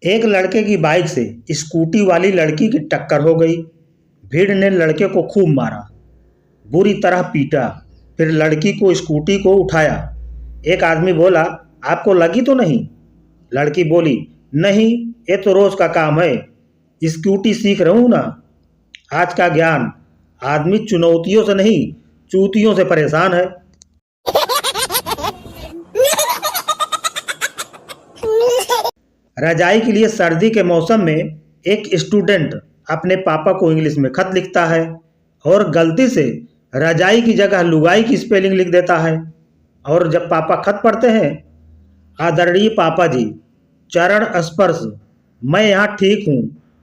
एक लड़के की बाइक से स्कूटी वाली लड़की की टक्कर हो गई। भीड़ ने लड़के को खूब मारा, बुरी तरह पीटा, फिर लड़की को स्कूटी को उठाया। एक आदमी बोला, आपको लगी तो नहीं? लड़की बोली, नहीं, ये तो रोज का काम है, स्कूटी सीख रहा हूं ना। आज का ज्ञान, आदमी चुनौतियों से नहीं, चूतियों से परेशान है। रजाई के लिए सर्दी के मौसम में एक स्टूडेंट अपने पापा को इंग्लिश में खत लिखता है और गलती से रजाई की जगह लुगाई की स्पेलिंग लिख देता है। और जब पापा खत पढ़ते हैं, आदरणीय पापा जी, चरण स्पर्श, मैं यहाँ ठीक हूँ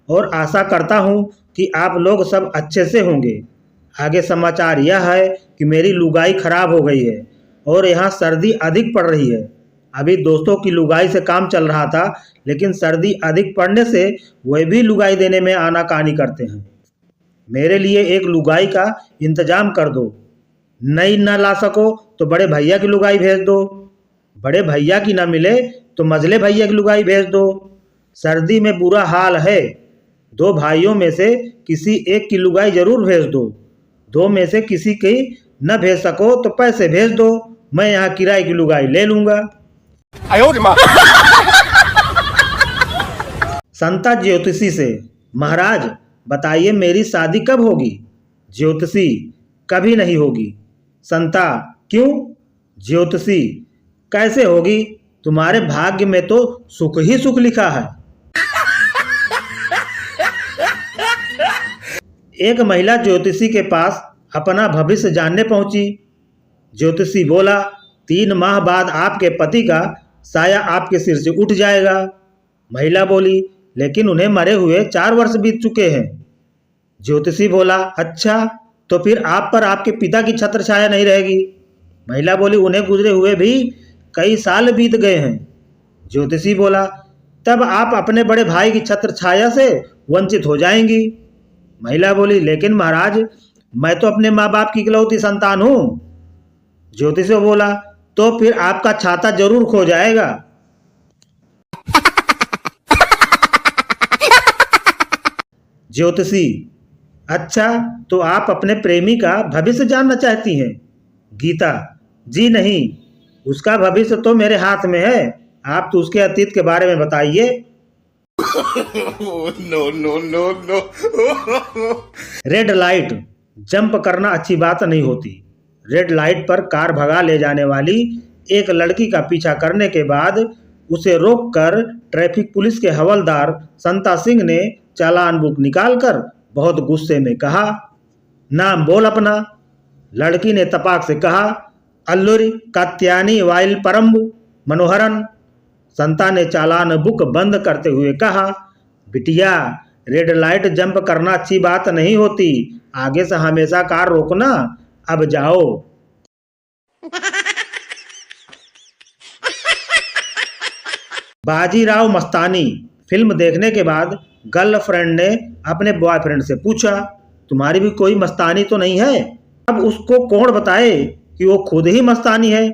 और आशा करता हूँ कि आप लोग सब अच्छे से होंगे। आगे समाचार यह है कि मेरी लुगाई खराब हो गई है और यहाँ सर्दी अधिक पड़ रही है। अभी दोस्तों की लुगाई से काम चल रहा था, लेकिन सर्दी अधिक पड़ने से वे भी लुगाई देने में आनाकानी करते हैं। मेरे लिए एक लुगाई का इंतजाम कर दो। नई न ला सको तो बड़े भैया की लुगाई भेज दो। बड़े भैया की ना मिले तो मझले भैया की लुगाई भेज दो। सर्दी में बुरा हाल है, दो भाइयों में से किसी एक की लुगाई जरूर भेज दो। दो में से किसी की न भेज सको तो पैसे भेज दो, मैं यहाँ किराए की लुगाई ले लूंगा। संता ज्योतिषी से, महाराज बताइए मेरी शादी कब होगी? ज्योतिषी, कभी नहीं होगी। संता, क्यों? ज्योतिषी, कैसे होगी? तुम्हारे भाग्य में तो सुख ही सुख लिखा है। एक महिला ज्योतिषी के पास अपना भविष्य जानने पहुंची। ज्योतिषी बोला, 3 माह बाद आपके पति का साया आपके सिर से उठ जाएगा। महिला बोली, लेकिन उन्हें मरे हुए 4 वर्ष बीत चुके हैं। ज्योतिषी बोला, अच्छा, तो फिर आप पर आपके पिता की छत्र छाया नहीं रहेगी। महिला बोली, उन्हें गुजरे हुए भी कई साल बीत गए हैं। ज्योतिषी बोला, तब आप अपने बड़े भाई की छत्र छाया से वंचित हो जाएंगी। महिला बोली, लेकिन महाराज, मैं तो अपने माँ बाप की इकलौती संतान हूँ। ज्योतिषी बोला, तो फिर आपका छाता जरूर खो जाएगा। ज्योतिषी, अच्छा, तो आप अपने प्रेमी का भविष्य जानना चाहती हैं? गीता, जी नहीं, उसका भविष्य तो मेरे हाथ में है, आप तो उसके अतीत के बारे में बताइए। No no no no. Red light jump करना अच्छी बात नहीं होती। रेड लाइट पर कार भगा ले जाने वाली एक लड़की का पीछा करने के बाद उसे रोककर ट्रैफिक पुलिस के हवलदार संता सिंह ने चालान बुक निकालकर बहुत गुस्से में कहा, नाम बोल अपना। लड़की ने तपाक से कहा, अल्लूरी कात्यानी वाइल परम्बु मनोहरन। संता ने चालान बुक बंद करते हुए कहा, बिटिया, रेड लाइट जंप करना अच्छी बात नहीं होती, आगे से हमेशा कार रोकना। अब जाओ। बाजीराव मस्तानी फिल्म देखने के बाद गर्लफ्रेंड ने अपने बॉयफ्रेंड से पूछा, तुम्हारी भी कोई मस्तानी तो नहीं है? अब उसको कौन बताए कि वो खुद ही मस्तानी है।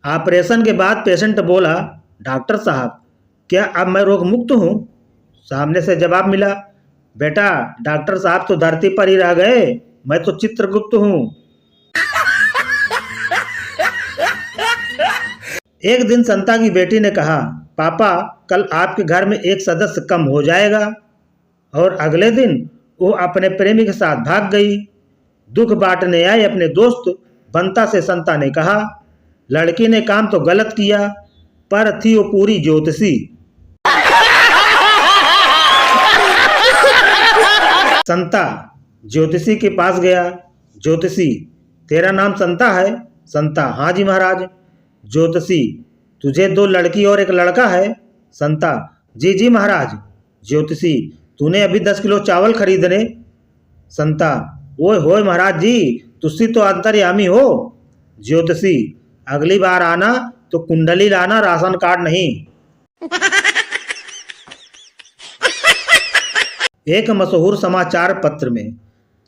ऑपरेशन के बाद पेशेंट बोला, डॉक्टर साहब, क्या अब मैं रोग मुक्त हूँ? सामने से जवाब मिला, बेटा, डॉक्टर साहब तो धरती पर ही रह गए, मैं तो चित्रगुप्त हूँ। एक दिन संता की बेटी ने कहा, पापा, कल आपके घर में एक सदस्य कम हो जाएगा। और अगले दिन वो अपने प्रेमी के साथ भाग गई। दुख बांटने आए अपने दोस्त बंता से संता ने कहा, लड़की ने काम तो गलत किया, पर थी वो पूरी ज्योतिषी। संता ज्योतिषी के पास गया। ज्योतिषी, तेरा नाम संता है? संता, हाँ जी महाराज। ज्योतिषी, तुझे 2 लड़की और एक लड़का है? संता, जी जी महाराज। ज्योतिषी, तूने अभी 10 किलो चावल खरीदने? संता, ओए होए महाराज जी, तुसी तो अंतर्यामी हो। ज्योतिषी, अगली बार आना तो कुंडली लाना, राशन कार्ड नहीं। एक मशहूर समाचार पत्र में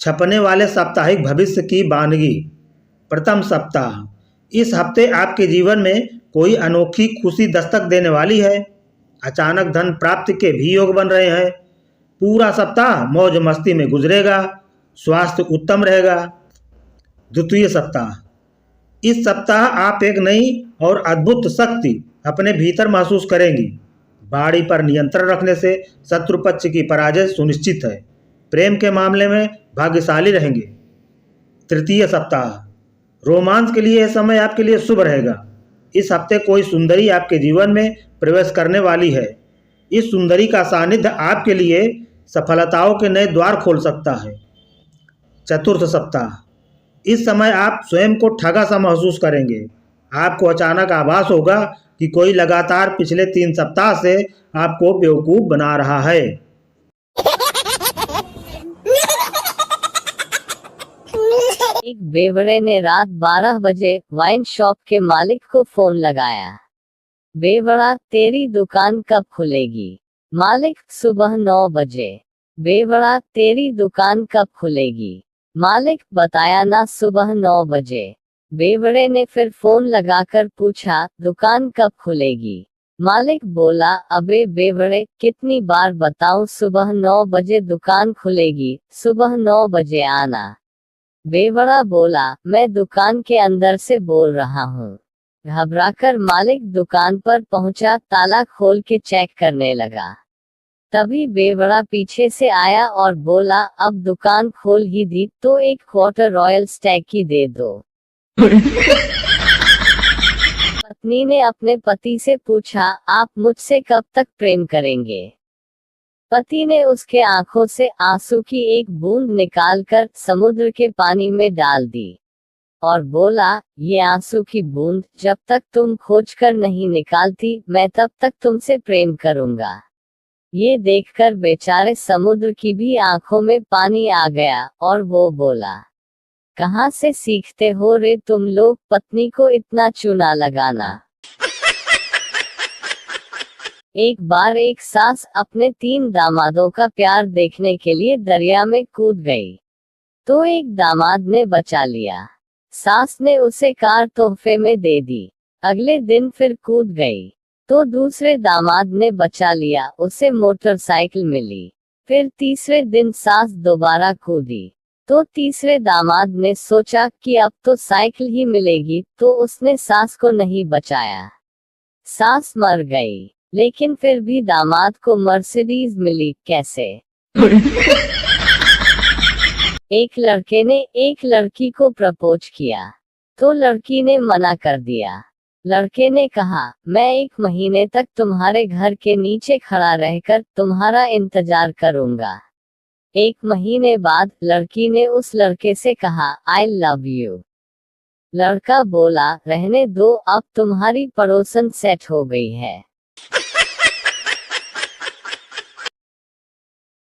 छपने वाले साप्ताहिक भविष्य की वानगी। प्रथम सप्ताह, इस हफ्ते आपके जीवन में कोई अनोखी खुशी दस्तक देने वाली है। अचानक धन प्राप्ति के भी योग बन रहे हैं। पूरा सप्ताह मौज मस्ती में गुजरेगा। स्वास्थ्य उत्तम रहेगा। द्वितीय सप्ताह, इस सप्ताह आप एक नई और अद्भुत शक्ति अपने भीतर महसूस करेंगी। बाड़ी पर नियंत्रण रखने से शत्रु पक्ष की पराजय सुनिश्चित है। प्रेम के मामले में भाग्यशाली रहेंगे। तृतीय सप्ताह, रोमांस के लिए यह समय आपके लिए शुभ रहेगा। इस हफ्ते कोई सुंदरी आपके जीवन में प्रवेश करने वाली है। इस सुंदरी का सानिध्य आपके लिए सफलताओं के नए द्वार खोल सकता है। चतुर्थ सप्ताह, इस समय आप स्वयं को ठगा सा महसूस करेंगे। आपको अचानक आभास होगा कि कोई लगातार पिछले 3 सप्ताह से आपको बेवकूफ़ बना रहा है। एक बेवड़े ने रात 12 बजे वाइन शॉप के मालिक को फोन लगाया। बेवड़ा, तेरी दुकान कब खुलेगी? मालिक, सुबह 9 बजे। बेवड़ा, तेरी दुकान कब खुलेगी? मालिक, बताया ना सुबह 9 बजे। बेवड़े ने फिर फोन लगाकर पूछा, दुकान कब खुलेगी? मालिक बोला, अबे बेवड़े, कितनी बार बताऊं सुबह 9 बजे दुकान खुलेगी, सुबह 9 बजे आना। बेवड़ा बोला, मैं दुकान के अंदर से बोल रहा हूँ। घबराकर मालिक दुकान पर पहुंचा, ताला खोल के चेक करने लगा। तभी बेवड़ा पीछे से आया और बोला, अब दुकान खोल ही दी तो एक क्वार्टर रॉयल स्टैग की दे दो। पत्नी ने अपने पति से पूछा, आप मुझसे कब तक प्रेम करेंगे? पति ने उसके आंखों से आंसू की एक बूंद निकालकर समुद्र के पानी में डाल दी और बोला, ये आंसू की बूंद जब तक तुम खोजकर नहीं निकालती, मैं तब तक तुमसे प्रेम करूंगा। ये देखकर बेचारे समुद्र की भी आंखों में पानी आ गया और वो बोला, कहाँ से सीखते हो रे तुम लोग पत्नी को इतना चूना लगाना। एक बार एक सास अपने 3 दामादों का प्यार देखने के लिए दरिया में कूद गई। तो एक दामाद ने बचा लिया। सास ने उसे कार तोहफे में दे दी। अगले दिन फिर कूद गई तो दूसरे दामाद ने बचा लिया, उसे मोटरसाइकिल मिली। फिर तीसरे दिन सास दोबारा कूदी तो तीसरे दामाद ने सोचा कि अब तो साइकिल ही मिलेगी, तो उसने सास को नहीं बचाया। सास मर गई, लेकिन फिर भी दामाद को मर्सिडीज मिली। कैसे? एक लड़के ने एक लड़की को प्रपोज किया तो लड़की ने मना कर दिया। लड़के ने कहा, मैं 1 महीने तक तुम्हारे घर के नीचे खड़ा रहकर तुम्हारा इंतजार करूंगा। 1 महीने बाद लड़की ने उस लड़के से कहा, आई लव यू। लड़का बोला, रहने दो, अब तुम्हारी पड़ोसन सेट हो गई है।